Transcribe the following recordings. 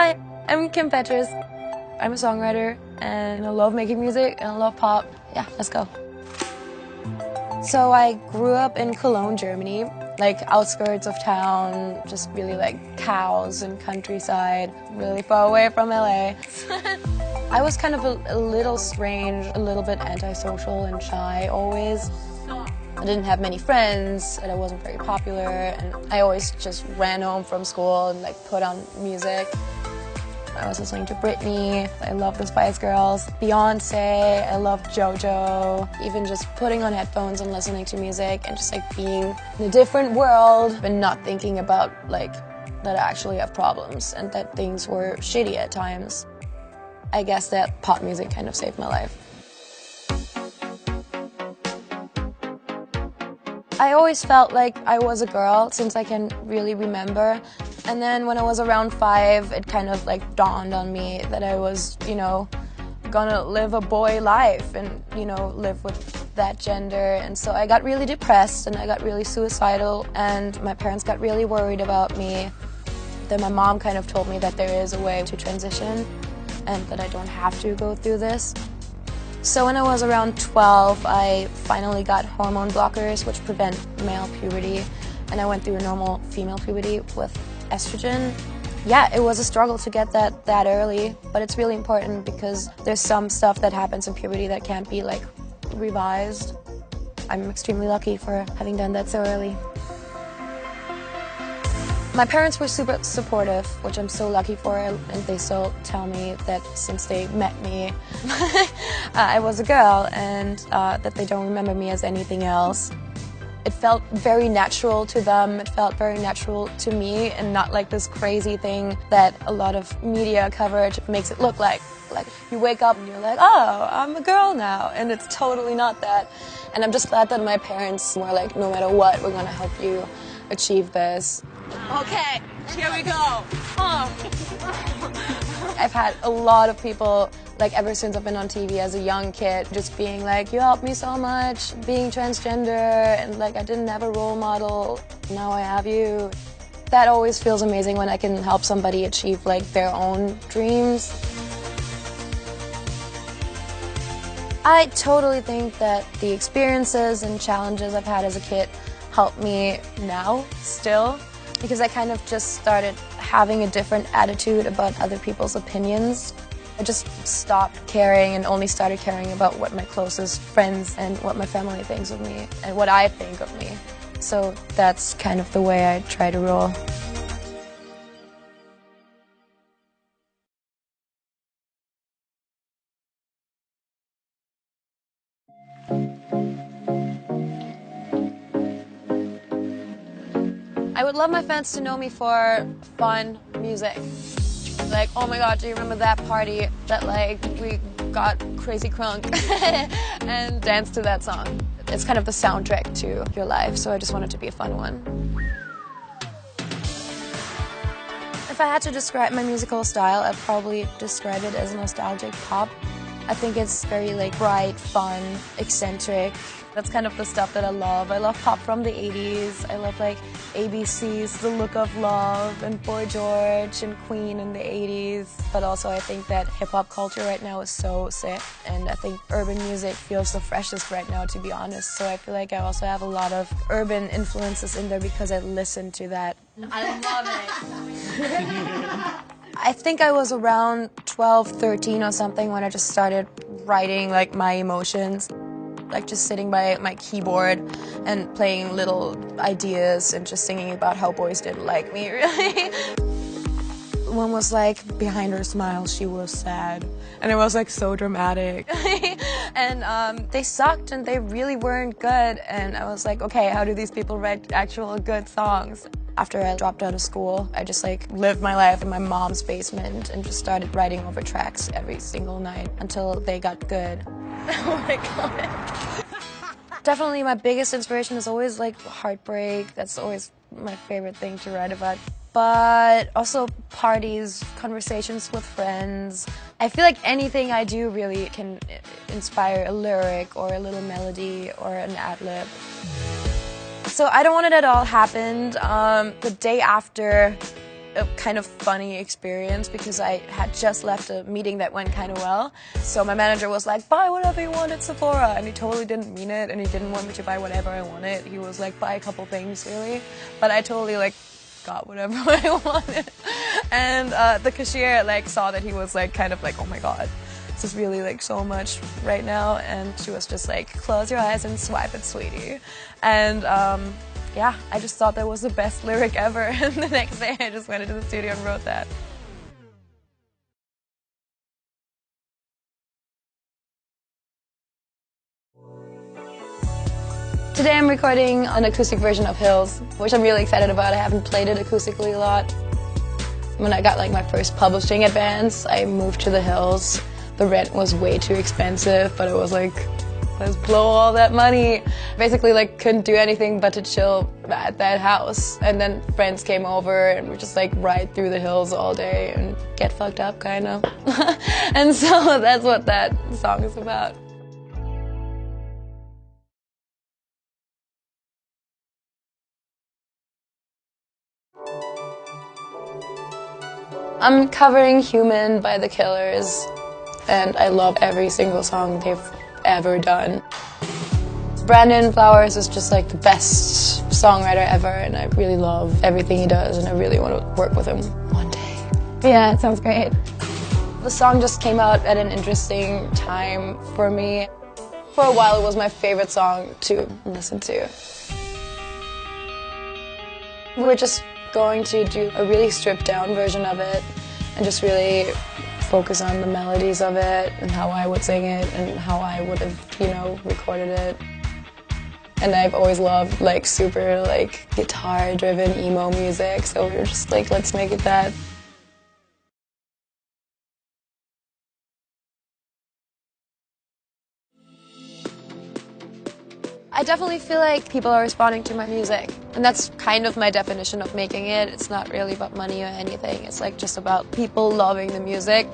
Hi, I'm Kim Petras. I'm a songwriter and I love making music and I love pop. Yeah, let's go. So I grew up in Cologne, Germany, like outskirts of town, just really like cows and countryside, really far away from LA. I was kind of a little strange, a little bit antisocial and shy always. I didn't have many friends and I wasn't very popular and I always just ran home from school and like put on music. I was listening to Britney, I love the Spice Girls, Beyonce, I love JoJo. Even just putting on headphones and listening to music and just like being in a different world and not thinking about like that I actually have problems and that things were shitty at times. I guess that pop music kind of saved my life. I always felt like I was a girl since I can really remember. And then when I was around 5, it kind of like dawned on me that I was, you know, gonna live a boy life and, you know, live with that gender. And so I got really depressed and I got really suicidal and my parents got really worried about me. Then my mom kind of told me that there is a way to transition and that I don't have to go through this. So when I was around 12, I finally got hormone blockers which prevent male puberty, and I went through a normal female puberty with estrogen. Yeah, it was a struggle to get that early, but it's really important because there's some stuff that happens in puberty that can't be like revised. I'm extremely lucky for having done that so early. My parents were super supportive, which I'm so lucky for, and they still tell me that since they met me, I was a girl and that they don't remember me as anything else. It felt very natural to them, it felt very natural to me, and not like this crazy thing that a lot of media coverage makes it look like. Like you wake up and you're like, oh, I'm a girl now, and it's totally not that. And I'm just glad that my parents were like, no matter what, we're gonna help you achieve this. Okay, here we go. I've had a lot of people, like ever since I've been on TV as a young kid, just being like, you helped me so much, being transgender, and like I didn't have a role model, now I have you. That always feels amazing when I can help somebody achieve like their own dreams. I totally think that the experiences and challenges I've had as a kid help me now, still, because I kind of just started having a different attitude about other people's opinions. I just stopped caring and only started caring about what my closest friends and what my family thinks of me and what I think of me. So that's kind of the way I try to roll. I would love my fans to know me for fun music. Like, oh my god, do you remember that party that like we got crazy crunk and danced to that song? It's kind of the soundtrack to your life, so I just want it to be a fun one. If I had to describe my musical style, I'd probably describe it as nostalgic pop. I think it's very like bright, fun, eccentric. That's kind of the stuff that I love. I love pop from the 80s. I love like ABC's The Look of Love and Boy George and Queen in the 80s. But also I think that hip-hop culture right now is so sick. And I think urban music feels the freshest right now, to be honest. So I feel like I also have a lot of urban influences in there because I listen to that. I love it. I think I was around 12, 13 or something when I just started writing like my emotions. Like just sitting by my keyboard and playing little ideas and just singing about how boys didn't like me, really. One was like, behind her smile she was sad. And it was like so dramatic. And they sucked and they really weren't good. And I was like, okay, how do these people write actual good songs? After I dropped out of school, I just like lived my life in my mom's basement and just started writing over tracks every single night until they got good. Oh my god. Definitely my biggest inspiration is always like heartbreak. That's always my favorite thing to write about. But also parties, conversations with friends. I feel like anything I do really can inspire a lyric or a little melody or an ad-lib. So I Don't Want It At All happened the day after a kind of funny experience because I had just left a meeting that went kind of well. So my manager was like, buy whatever you want at Sephora. And he totally didn't mean it, and he didn't want me to buy whatever I wanted. He was like, buy a couple things, really. But I totally like got whatever I wanted. And the cashier like saw that he was like kind of like, oh my god, this is really like so much right now. And she was just like, close your eyes and swipe it, sweetie. And yeah, I just thought that was the best lyric ever. And the next day I just went into the studio and wrote that. Today I'm recording an acoustic version of Hills, which I'm really excited about. I haven't played it acoustically a lot. When I got like my first publishing advance, I moved to the Hills. The rent was way too expensive, but it was like, let's blow all that money. Basically like couldn't do anything but to chill at that house. And then friends came over and we just like ride through the hills all day and get fucked up kind of. And so that's what that song is about. I'm covering Human by The Killers, and I love every single song they've ever done. Brandon Flowers is just like the best songwriter ever, and I really love everything he does, and I really want to work with him one day. Yeah, it sounds great. The song just came out at an interesting time for me. For a while it was my favorite song to listen to. We're just going to do a really stripped down version of it and just really focus on the melodies of it and how I would sing it and how I would have, you know, recorded it. And I've always loved like super like guitar driven emo music, so we were just like, let's make it that. I definitely feel like people are responding to my music, and that's kind of my definition of making it. It's not really about money or anything, it's like just about people loving the music.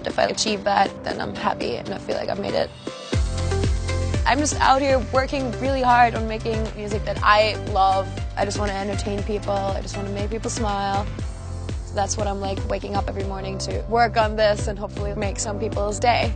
If I achieve that, then I'm happy and I feel like I've made it. I'm just out here working really hard on making music that I love. I just want to entertain people, I just want to make people smile. So that's what I'm like waking up every morning to work on this and hopefully make some people's day.